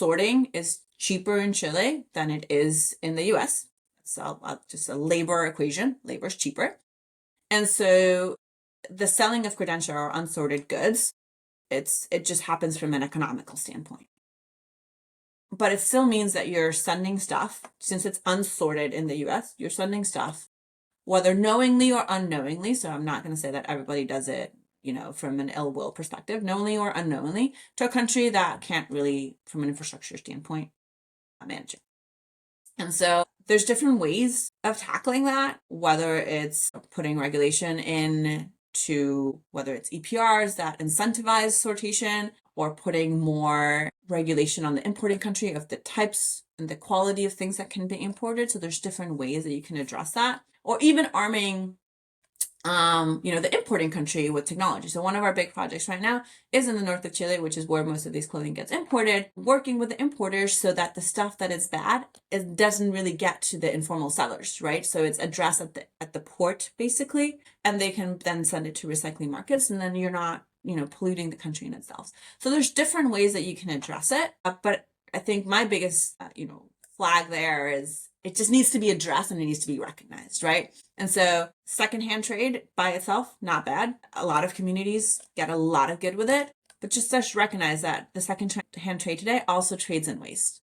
sorting is cheaper in Chile than it is in the US. So just a labor equation, labor is cheaper. And so the selling of credential or unsorted goods, it just happens from an economical standpoint. But it still means that you're sending stuff, since it's unsorted in the US, you're sending stuff, whether knowingly or unknowingly. So I'm not going to say that everybody does it, from an ill will perspective, knowingly or unknowingly, to a country that can't really, from an infrastructure standpoint, manage it. And so there's different ways of tackling that, whether it's putting regulation in to whether it's EPRs that incentivize sortation, or putting more regulation on the importing country of the types and the quality of things that can be imported. So there's different ways that you can address that, or even arming the importing country with technology. So one of our big projects right now is in the north of Chile, which is where most of these clothing gets imported, working with the importers so that the stuff that is bad, it doesn't really get to the informal sellers, right? So it's addressed at the port, basically, and they can then send it to recycling markets, and then you're not, polluting the country in itself. So there's different ways that you can address it. But I think my biggest, flag there is it just needs to be addressed and it needs to be recognized, right? And so secondhand trade by itself, not bad. A lot of communities get a lot of good with it, but just recognize that the secondhand trade today also trades in waste.